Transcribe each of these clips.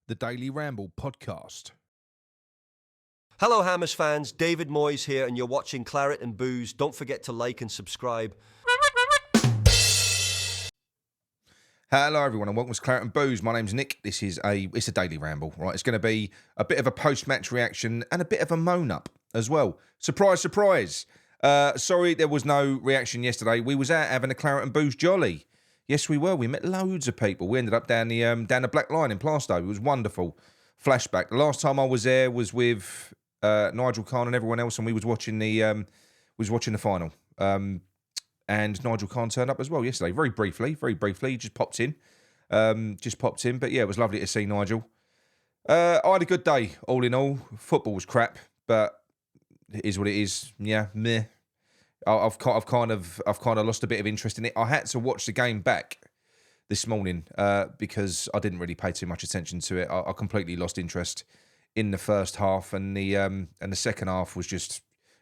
the Daily Ramble podcast. Hello Hammers fans, David Moyes here and you're watching Claret and Booze. Don't forget to like and subscribe. Hello everyone and welcome to Claret and Booze. My name's Nick. It's a Daily Ramble, right? It's going to be a bit of a post-match reaction and a bit of a moan-up as well. Surprise, surprise. Sorry there was no reaction yesterday. We was out having a Claret and Booze jolly. Yes, we were. We met loads of people. We ended up down the Black Line in Plaistow. It was wonderful. Flashback. The last time I was there was with Nigel Khan and everyone else, and we was watching the final. And Nigel Khan turned up as well yesterday. Very briefly. He just popped in. But yeah, it was lovely to see Nigel. I had a good day, all in all. Football was crap, but it is what it is. Yeah, meh. I've kind of lost a bit of interest in it. I had to watch the game back this morning because I didn't really pay too much attention to it. I completely lost interest in the first half, and the second half was just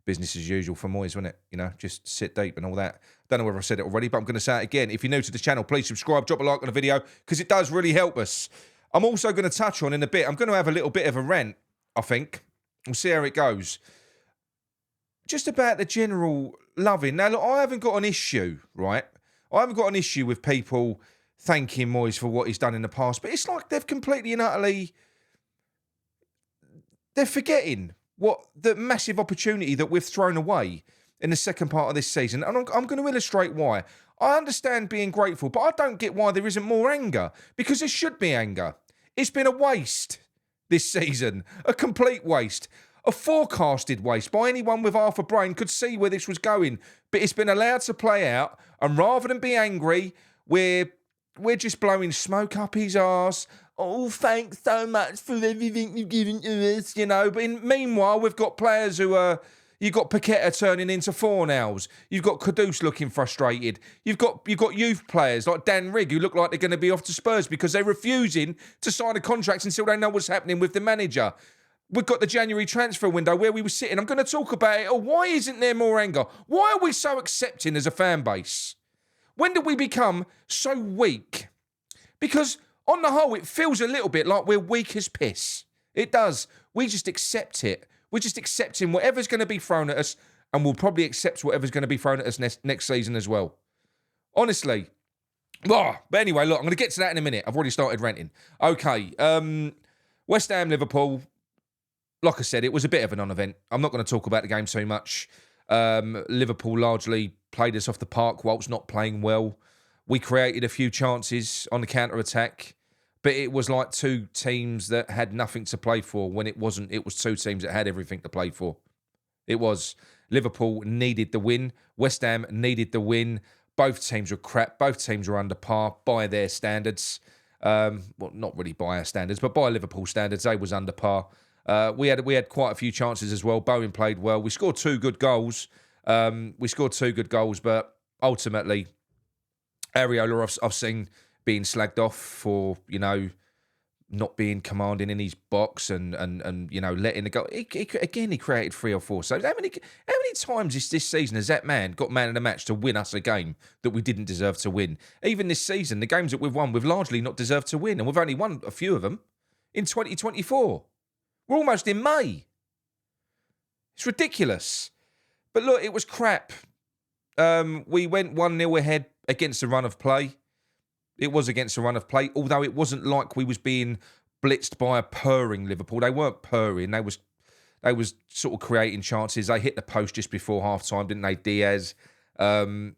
business as usual for Moyes, wasn't it? You know, just sit deep and all that. Don't know whether I said it already, but I'm going to say it again. If you're new to the channel, please subscribe, drop a like on the video, because it does really help us. I'm also going to touch on in a bit, I'm going to have a little bit of a rant, I think. We'll see how it goes. Just about the general loving. Now, look, I haven't got an issue, right? I haven't got an issue with people thanking Moyes for what he's done in the past, but it's like they've completely and utterly... They're forgetting what the massive opportunity that we've thrown away in the second part of this season. And I'm going to illustrate why. I understand being grateful, but I don't get why there isn't more anger, because there should be anger. It's been a waste this season, a complete waste. A forecasted waste by anyone with half a brain could see where this was going, but it's been allowed to play out, and rather than be angry, we're just blowing smoke up his arse. Oh, thanks so much for everything you've given to us, you know. But meanwhile, we've got players who are... You've got Paqueta turning into Fornals. You've got Kudus looking frustrated. You've got youth players like Dan Rigg who look like they're going to be off to Spurs because they're refusing to sign a contract until they know what's happening with the manager. We've got the January transfer window where we were sitting. I'm going to talk about it. Oh, why isn't there more anger? Why are we so accepting as a fan base? When did we become so weak? Because on the whole, it feels a little bit like we're weak as piss. It does. We just accept it. We're just accepting whatever's going to be thrown at us, and we'll probably accept whatever's going to be thrown at us next season as well. Honestly. But anyway, look, I'm going to get to that in a minute. I've already started ranting. Okay. West Ham, Liverpool. Like I said, it was a bit of a non-event. I'm not going to talk about the game too much. Liverpool largely played us off the park whilst not playing well. We created a few chances on the counter-attack, but it was like two teams that had nothing to play for when it wasn't. It was two teams that had everything to play for. It was. Liverpool needed the win. West Ham needed the win. Both teams were crap. Both teams were under par by their standards. Well, not really by our standards, but by Liverpool standards, they was under par. We had quite a few chances as well. Bowen played well. We scored two good goals. But ultimately, Areola I've seen being slagged off for, you know, not being commanding in his box and you know, letting it go. He created 3 or 4 saves. How many times this season has that man got man of the match to win us a game that we didn't deserve to win? Even this season, the games that we've won, we've largely not deserved to win, and we've only won a few of them in 2024. We're almost in May. It's ridiculous. But look, it was crap. We went 1-0 ahead against the run of play. It was against the run of play, although it wasn't like we was being blitzed by a purring Liverpool. They weren't purring. They was sort of creating chances. They hit the post just before half-time, didn't they, Diaz? And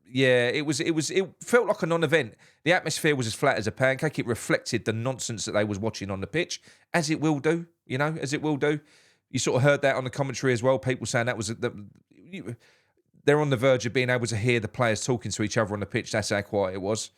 yeah, it felt like a non-event. The atmosphere was as flat as a pancake. It reflected the nonsense that they was watching on the pitch, as it will do, you know, as it will do. You sort of heard that on the commentary as well. People saying that was... They're on the verge of being able to hear the players talking to each other on the pitch. That's how quiet it was.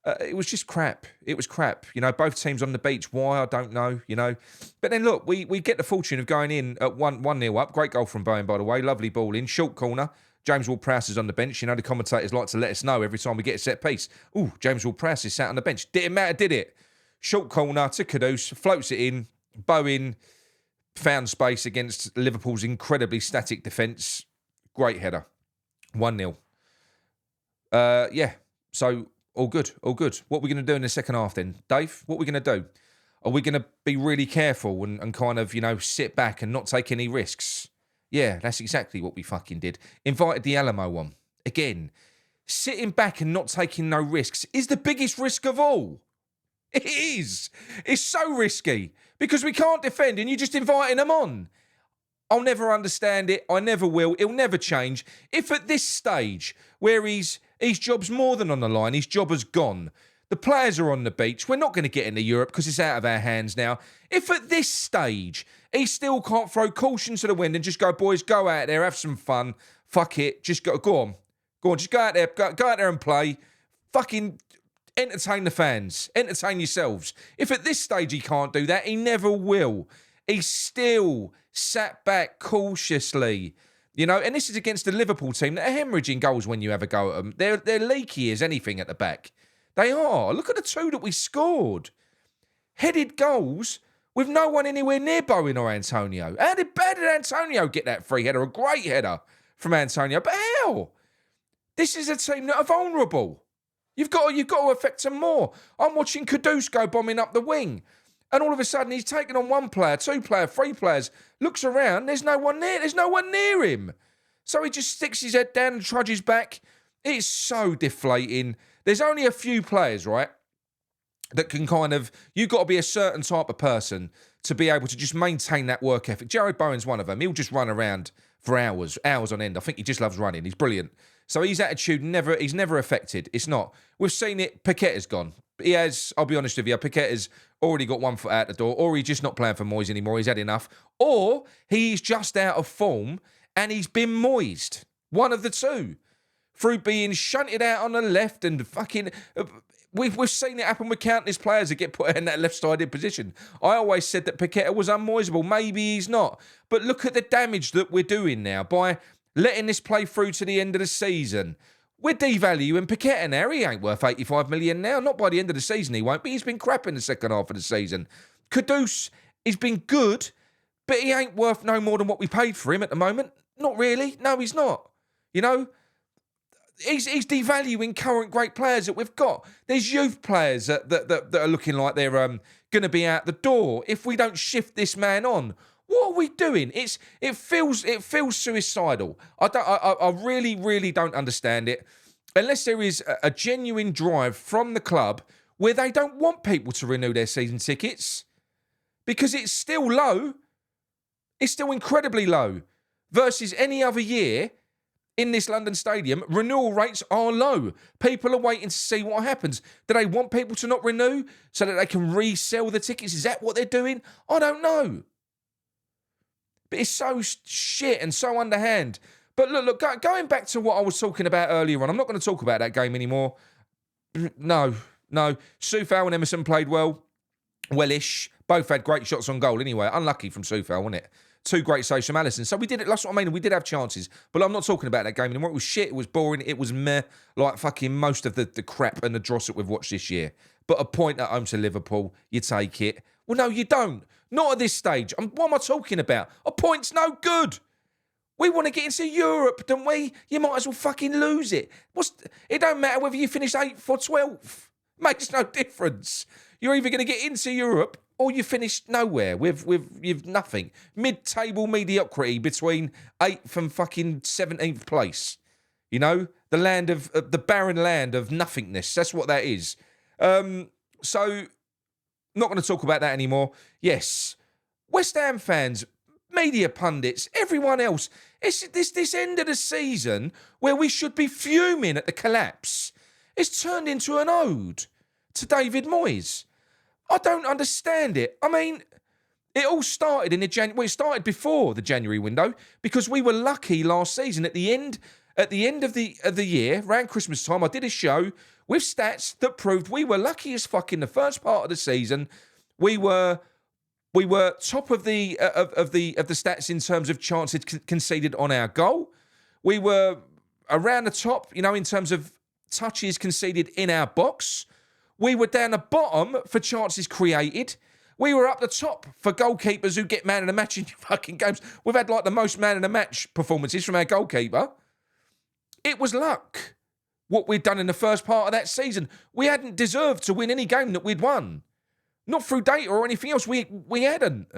It was just crap. It was crap. You know, both teams on the beach. Why? I don't know, you know. But then, look, we get the fortune of going in at 1-0 up. Great goal from Bowen, by the way. Lovely ball in. Short corner. James Ward-Prowse is on the bench. You know, the commentators like to let us know every time we get a set piece. Ooh, James Ward-Prowse is sat on the bench. Didn't matter, did it? Short corner to Kudus. Floats it in. Bowen found space against Liverpool's incredibly static defence. Great header. 1-0. Yeah. So All good, all good. What are we going to do in the second half then? Dave, what are we going to do? Are we going to be really careful and kind of, sit back and not take any risks? Yeah, that's exactly what we fucking did. Invited the Alamo on. Again, sitting back and not taking no risks is the biggest risk of all. It is. It's so risky because we can't defend and you're just inviting them on. I'll never understand it. I never will. It'll never change. If at this stage, where his job's more than on the line, his job has gone, the players are on the beach, we're not going to get into Europe because it's out of our hands now. If at this stage, he still can't throw caution to the wind and just go, boys, go out there, have some fun, fuck it, just go on, just go out there, go out there and play, fucking entertain the fans, entertain yourselves. If at this stage he can't do that, he never will. He's still sat back cautiously, and this is against the Liverpool team that are hemorrhaging goals when you have a go at them. They're leaky as anything at the back. They are. Look at the two that we scored. Headed goals with no one anywhere near Bowen or Antonio. How did Antonio get that free header? A great header from Antonio. But how? This is a team that are vulnerable. You've got to affect them more. I'm watching Kudus go bombing up the wing. And all of a sudden, he's taken on one player, two player, three players, looks around, there's no one near him. So he just sticks his head down and trudges back. It's so deflating. There's only a few players, right, that can you've got to be a certain type of person to be able to just maintain that work ethic. Jared Bowen's one of them. He'll just run around for hours on end. I think he just loves running. He's brilliant. So his attitude, he's never affected. It's not. We've seen it. Paqueta's gone. He has, I'll be honest with you, Paqueta's already got 1 foot out the door, or he's just not playing for Moyes anymore. He's had enough. Or he's just out of form and he's been Moyes'd. One of the two. Through being shunted out on the left and fucking... We've seen it happen with countless players that get put in that left-sided position. I always said that Paqueta was unmoisable. Maybe he's not. But look at the damage that we're doing now by letting this play through to the end of the season. We're devaluing Paqueta now. He ain't worth 85 million now. Not by the end of the season he won't, but he's been crap in the second half of the season. Kudus has been good, but he ain't worth no more than what we paid for him at the moment. Not really. No, he's not. He's devaluing current great players that we've got. There's youth players that are looking like they're going to be out the door if we don't shift this man on. What are we doing? It feels suicidal. I really, really don't understand it. Unless there is a genuine drive from the club where they don't want people to renew their season tickets. Because it's still low. It's still incredibly low. Versus any other year in this London stadium, renewal rates are low. People are waiting to see what happens. Do they want people to not renew so that they can resell the tickets? Is that what they're doing? I don't know. But it's so shit and so underhand. But look, going back to what I was talking about earlier on, I'm not going to talk about that game anymore. No. Soufal and Emerson played wellish. Both had great shots on goal anyway. Unlucky from Soufal, wasn't it? 2 great saves from Alisson. So we did it. That's what I mean. We did have chances. But I'm not talking about that game anymore. It was shit. It was boring. It was meh. Like fucking most of the crap and the dross that we've watched this year. But a point at home to Liverpool, you take it. Well, no, you don't. Not at this stage. What am I talking about? A point's no good. We want to get into Europe, don't we? You might as well fucking lose it. It don't matter whether you finish 8th or 12th. Makes no difference. You're either going to get into Europe or you finish nowhere with nothing. Mid-table mediocrity between 8th and fucking 17th place. The land of the barren land of nothingness. That's what that is. So, not going to talk about that anymore. Yes, West Ham fans, media pundits, everyone else. It's this end of the season where we should be fuming at the collapse. It's turned into an ode to David Moyes. I don't understand it. I mean, it all started in it started before the January window because we were lucky last season at the end of the year, around Christmas time. I did a show with stats that proved we were lucky as fuck in the first part of the season. We were top of the stats in terms of chances conceded on our goal. We were around the top, in terms of touches conceded in our box. We were down the bottom for chances created. We were up the top for goalkeepers who get man of the match in fucking games. We've had like the most man of the match performances from our goalkeeper. It was luck. what we'd done in the first part of that season. We hadn't deserved to win any game that we'd won. Not through data or anything else. We hadn't.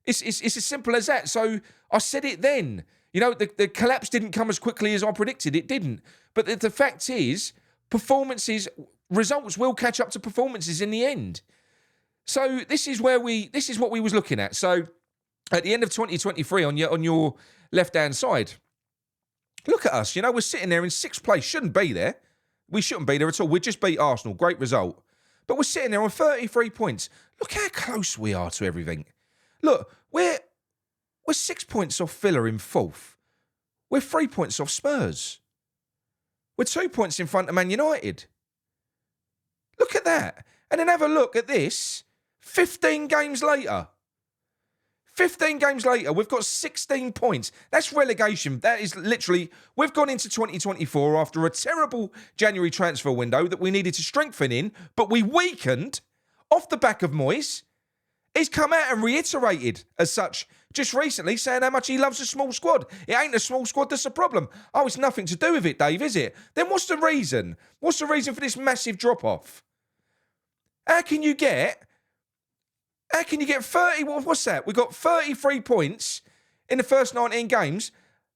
It's as simple as that. So I said it then. You know, the collapse didn't come as quickly as I predicted. It didn't. But the fact is, results will catch up to performances in the end. So this is what we was looking at. So at the end of 2023 on your left-hand side, look at us. You know, we're sitting there in 6th place. Shouldn't be there. We shouldn't be there at all. We just beat Arsenal. Great result. But we're sitting there on 33 points. Look how close we are to everything. Look, we're 6 points off Villa in 4th. We're 3 points off Spurs. We're 2 points in front of Man United. Look at that. And then have a look at this. 15 games later. 15 games later, we've got 16 points. That's relegation. That is literally, we've gone into 2024 after a terrible January transfer window that we needed to strengthen in, but we weakened off the back of Moyes. He's come out and reiterated as such just recently, saying how much he loves a small squad. It ain't a small squad that's a problem. Oh, it's nothing to do with it, Dave, is it? Then what's the reason? What's the reason for this massive drop-off? How can you get 30, what's that? We've got 33 points in the first 19 games,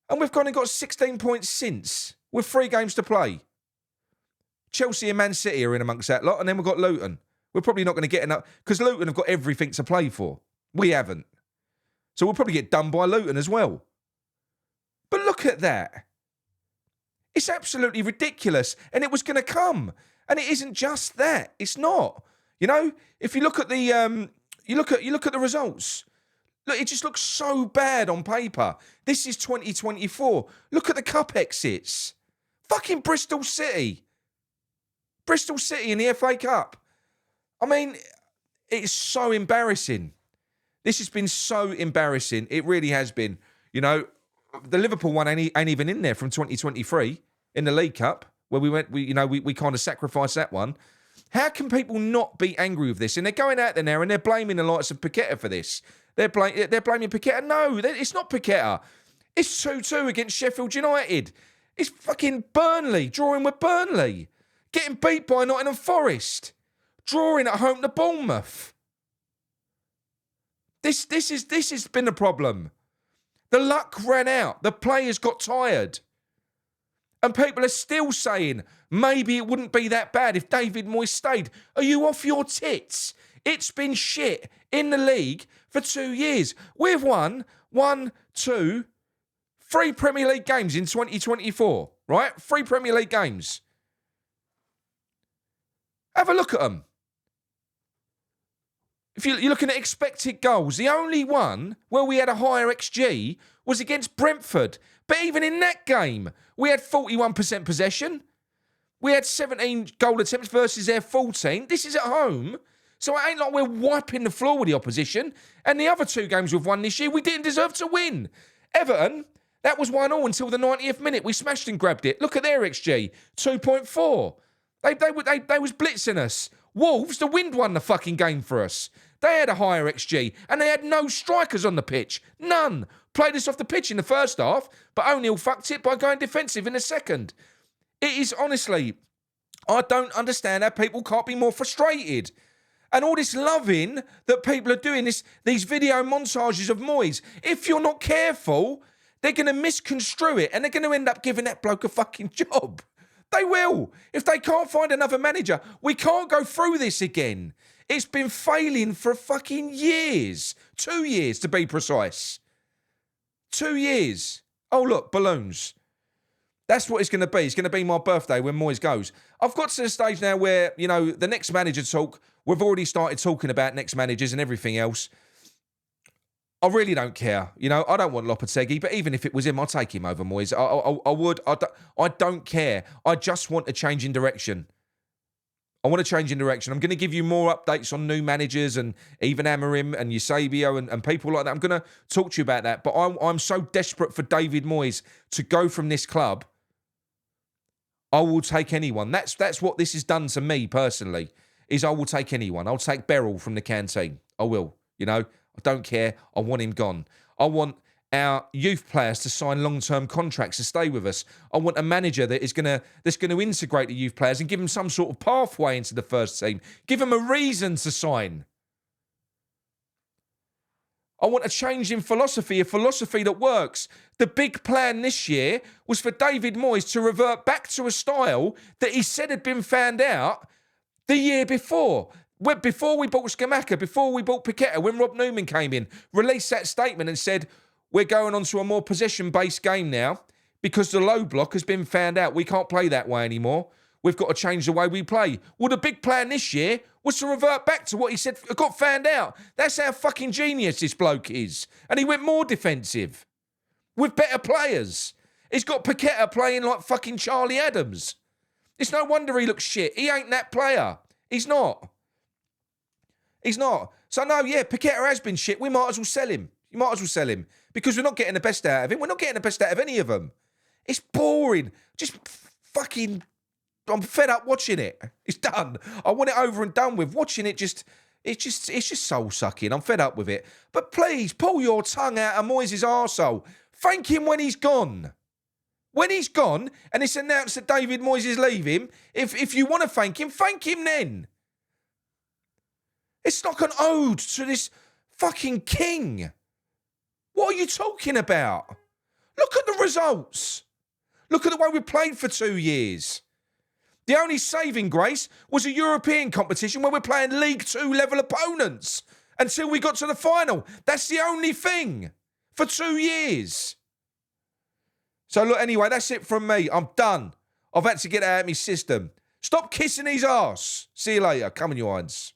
and we've gone and got 16 points since, with 3 games to play. Chelsea and Man City are in amongst that lot, and then we've got Luton. We're probably not going to get enough, because Luton have got everything to play for. We haven't. So we'll probably get done by Luton as well. But look at that. It's absolutely ridiculous, and it was going to come. And it isn't just that. It's not. You know, if you look at the you look at the results. Look, it just looks so bad on paper. This is 2024. Look at the cup exits. Fucking Bristol City. Bristol City in the FA Cup. I mean, it's so embarrassing. This has been so embarrassing. It really has been. You know, the Liverpool one ain't even in there from 2023 in the League Cup, where we kind of sacrificed that one. How can people not be angry with this? And they're going out there now and they're blaming the likes of Paqueta for this. They're blaming Paqueta. No, it's not Paqueta. It's 2-2 against Sheffield United. It's fucking Burnley, drawing with Burnley. Getting beat by Nottingham Forest. Drawing at home to Bournemouth. This has been a problem. The luck ran out. The players got tired. And people are still saying, maybe it wouldn't be that bad if David Moyes stayed. Are you off your tits? It's been shit in the league for 2 years. We've won 3 Premier League games in 2024, right? 3 Premier League games. Have a look at them. If you're looking at expected goals, the only one where we had a higher XG was against Brentford. But even in that game, we had 41% possession. We had 17 goal attempts versus their 14. This is at home. So it ain't like we're wiping the floor with the opposition. And the other 2 games we've won this year, we didn't deserve to win. Everton, that was 1-1 until the 90th minute. We smashed and grabbed it. Look at their XG, 2.4. They was blitzing us. Wolves, the wind won the fucking game for us. They had a higher XG, and they had no strikers on the pitch. None. Played us off the pitch in the first half, but O'Neill fucked it by going defensive in the second. It is, honestly, I don't understand how people can't be more frustrated. And all this loving that people are doing, these video montages of Moyes, if you're not careful, they're going to misconstrue it, and they're going to end up giving that bloke a fucking job. They will. If they can't find another manager, we can't go through this again. It's been failing for fucking years. 2 years, to be precise. 2 years. Oh, look, balloons. That's what it's going to be. It's going to be my birthday when Moyes goes. I've got to the stage now where, you know, the next manager talk, we've already started talking about next managers and everything else. I really don't care. You know, I don't want Lopetegui, but even if it was him, I'd take him over Moyes. I would. I don't care. I just want a change in direction. I want to change in direction. I'm going to give you more updates on new managers and even Amorim and Eusebio and people like that. I'm going to talk to you about that. But I'm so desperate for David Moyes to go from this club. I will take anyone. That's what this has done to me personally, is I will take anyone. I'll take Beryl from the canteen. I will. You know, I don't care. I want him gone. I want our youth players to sign long-term contracts to stay with us. I want a manager that's going to integrate the youth players and give them some sort of pathway into the first team. Give them a reason to sign. I want a change in philosophy, a philosophy that works. The big plan this year was for David Moyes to revert back to a style that he said had been found out the year before. Before we bought Scamacca, before we bought Paqueta, when Rob Newman came in, released that statement and said, we're going on to a more possession-based game now because the low block has been found out. We can't play that way anymore. We've got to change the way we play. Well, the big plan this year was to revert back to what he said got found out. That's how fucking genius this bloke is. And he went more defensive with better players. He's got Paqueta playing like fucking Charlie Adams. It's no wonder he looks shit. He ain't that player. He's not. He's not. So, no, yeah, Paqueta has been shit. We might as well sell him. You might as well sell him. Because we're not getting the best out of him. We're not getting the best out of any of them. It's boring. Just fucking... I'm fed up watching it. It's done. I want it over and done with. Watching it it's just soul sucking. I'm fed up with it. But please, pull your tongue out of Moyes' arsehole. Thank him when he's gone. When he's gone, and it's announced that David Moyes is leaving, if you want to thank him then. It's like an ode to this fucking king. What are you talking about? Look at the results. Look at the way we played for 2 years. The only saving grace was a European competition where we're playing League 2 level opponents until we got to the final. That's the only thing for 2 years. So look, anyway, that's it from me. I'm done. I've had to get it out of my system. Stop kissing his arse. See you later. Come on, you irons.